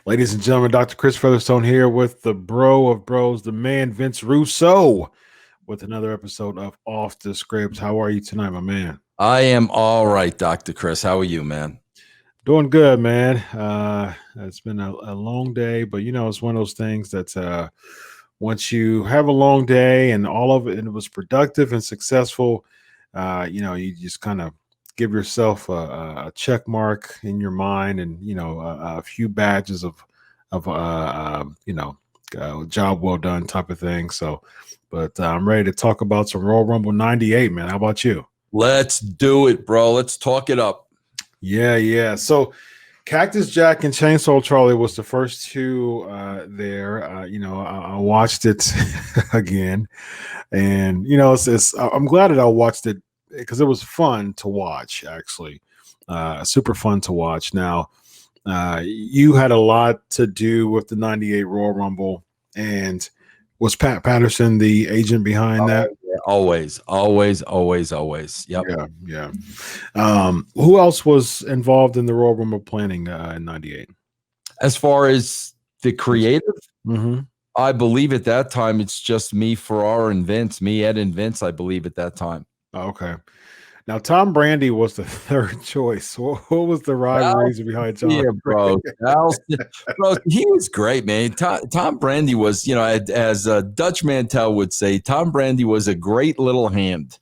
Ladies and gentlemen, Dr. Chris Featherstone here with the bro of bros, the man Vince Russo, with another episode of Off the Script. How are you tonight, my man? I am all right, Dr. Chris. How are you, man? Doing good, man. It's been a long day, but it's one of those things that once you have a long day and all of it and it was productive and successful, you just kind of give yourself a check mark in your mind and a few badges of job well done type of thing. So, but I'm ready to talk about some Royal Rumble '98, man. How about you? Let's do it, bro. Let's talk it up. Yeah. So, Cactus Jack and Chainsaw Charlie was the first two there. I watched it again, and I'm glad that I watched it because it was fun to watch. Actually, super fun to watch. Now, you had a lot to do with the '98 Royal Rumble, and was Pat Patterson the agent behind that? Always. Yep. Yeah. Who else was involved in the Royal Rumble planning in '98? As far as the creative, Mm-hmm. I believe at that time it's just me, Ferrara, and Vince. Me, Ed, and Vince, I believe at that time. Okay. Now, Tom Brady was the third choice. What was the rivalries behind Tom? Yeah, bro. Bro, he was great, man. Tom Brady was, as Dutch Mantel would say, Tom Brady was a great little hand.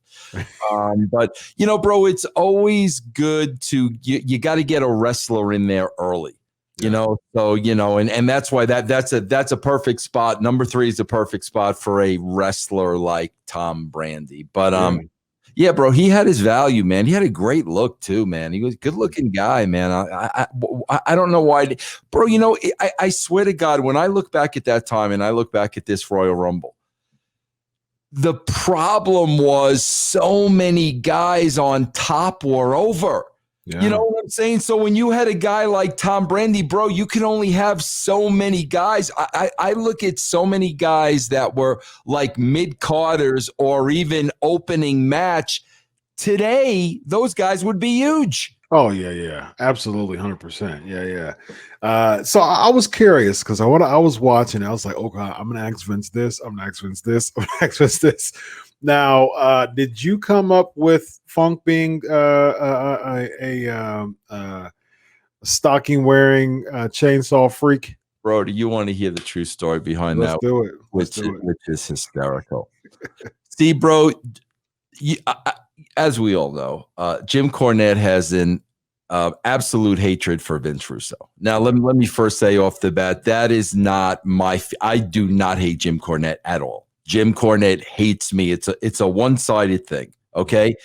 But bro, it's always good to you got to get a wrestler in there early. So and that's why that's a perfect spot. Number 3 is a perfect spot for a wrestler like Tom Brady. But yeah, bro, he had his value, man. He had a great look too, man. He was a good-looking guy, man. I don't know why, bro. I swear to God, when I look back at that time and I look back at this Royal Rumble, the problem was so many guys on top were over. Yeah. You know what I'm saying? So when you had a guy like Tom Brady, bro, you can only have so many guys. I look at so many guys that were like mid-carders or even opening match. Today, those guys would be huge. Oh, yeah. Absolutely, 100%. Yeah. So I was curious because I was watching. I was like, oh, God, I'm going to ask Vince this. I'm going to ask Vince this. I'm going to ask Vince this. Now, did you come up with Funk being a stocking-wearing chainsaw freak? Bro, do you want to hear the true story behind that? Let's do it. Which is hysterical. See, bro, as we all know, Jim Cornette has an absolute hatred for Vince Russo. Now, let me first say off the bat, that is not I do not hate Jim Cornette at all. Jim Cornette hates me. It's a one-sided thing, okay?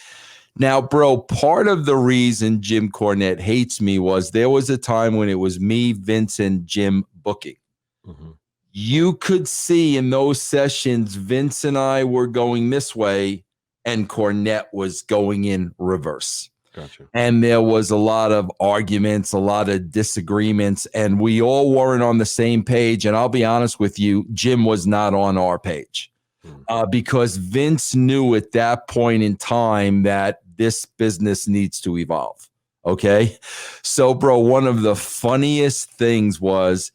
Now, bro, part of the reason Jim Cornette hates me was there was a time when it was me, Vince, and Jim booking. Mm-hmm. You could see in those sessions, Vince and I were going this way, and Cornette was going in reverse. Gotcha. And there was a lot of arguments, a lot of disagreements, and we all weren't on the same page. And I'll be honest with you, Jim was not on our page because Vince knew at that point in time that this business needs to evolve. Okay. So, bro, one of the funniest things was,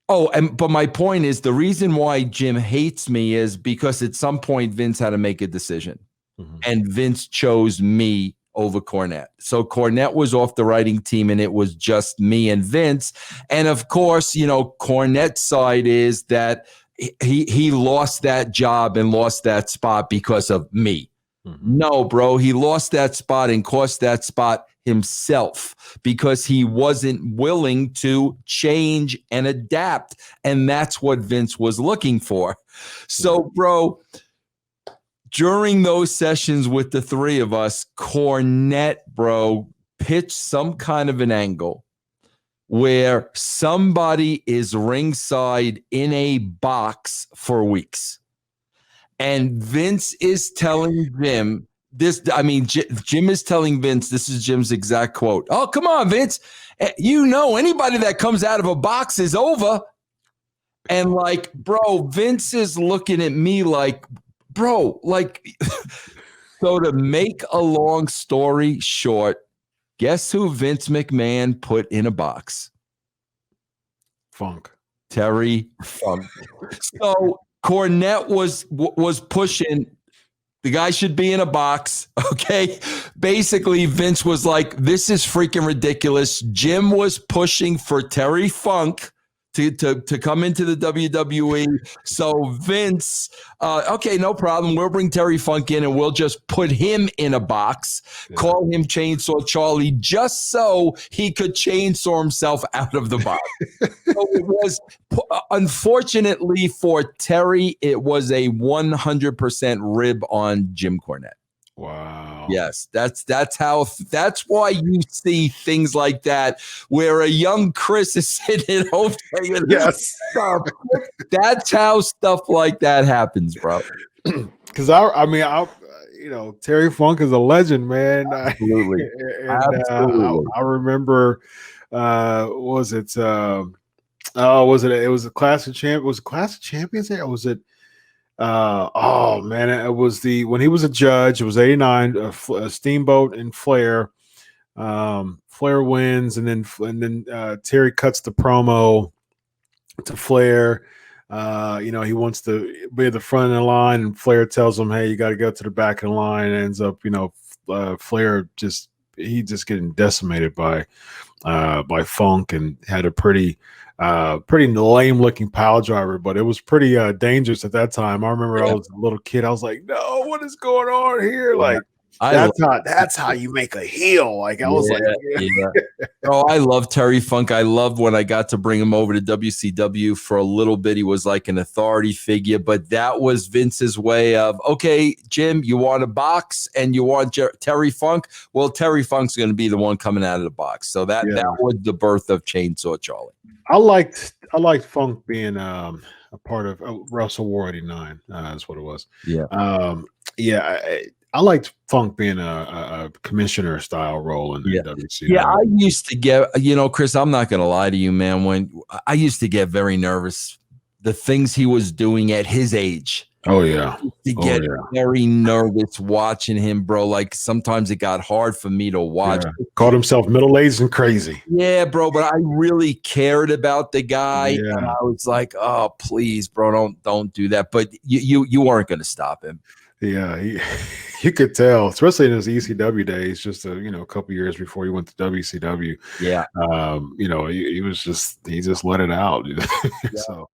but my point is the reason why Jim hates me is because at some point Vince had to make a decision. Mm-hmm. And Vince chose me over Cornette. So Cornette was off the writing team and it was just me and Vince. And of course, Cornette's side is that he lost that job and lost that spot because of me. Mm-hmm. No, bro, he lost that spot and cost that spot himself because he wasn't willing to change and adapt. And that's what Vince was looking for. So, bro, during those sessions with the three of us, Cornette, bro, pitched some kind of an angle where somebody is ringside in a box for weeks. And Vince is telling Jim this. I mean, Jim is telling Vince, this is Jim's exact quote. Oh, come on, Vince. Anybody that comes out of a box is over. And like, bro, Vince is looking at me like, bro, like, so to make a long story short, guess who Vince McMahon put in a box? Funk. Terry Funk. So Cornette was pushing. The guy should be in a box. Okay. Basically, Vince was like, this is freaking ridiculous. Jim was pushing for Terry Funk to come into the WWE. So Vince, okay, no problem. We'll bring Terry Funk in and we'll just put him in a box, call him Chainsaw Charlie, just so he could chainsaw himself out of the box. So it was, unfortunately for Terry, it was a 100% rib on Jim Cornette. Wow. Yes, that's why you see things like that where a young Chris is sitting at home saying, yes, that's how stuff like that happens, bro. Because Terry Funk is a legend, man. Absolutely. And, I remember, was it was a Clash of Champions? Was it Clash of Champions there? Or was it? Oh man, it was when he was a judge. It was '89. Steamboat and Flair. Flair wins, and then Terry cuts the promo to Flair. He wants to be at the front of the line, and Flair tells him, "Hey, you got to go to the back of the line." And ends up, Flair just getting decimated by Funk, and had a pretty lame looking pile driver, but it was pretty dangerous at that time. I remember I was a little kid. I was like, no, what is going on here? Like, that's how you make a heel. Like, I was Oh, I love Terry Funk. I loved when I got to bring him over to WCW for a little bit. He was like an authority figure, but that was Vince's way of, okay, Jim, you want a box and you want Terry Funk? Well, Terry Funk's going to be the one coming out of the box. So that was the birth of Chainsaw Charlie. I liked Funk being a part of Wrestle War '89. That's what it was. Yeah. I liked Funk being a commissioner style role in WCW. Yeah, I used to get, Chris, I'm not going to lie to you, man. When I used to get very nervous, the things he was doing at his age. Oh yeah. To get very nervous watching him, bro. Like sometimes it got hard for me to watch. Yeah. Called himself middle-aged and crazy. Yeah, bro. But I really cared about the guy. Yeah. And I was like, oh, please, bro, don't do that. But you weren't going to stop him. Yeah, you could tell, especially in his ECW days, just a couple years before he went to WCW. Yeah, he just let it out. So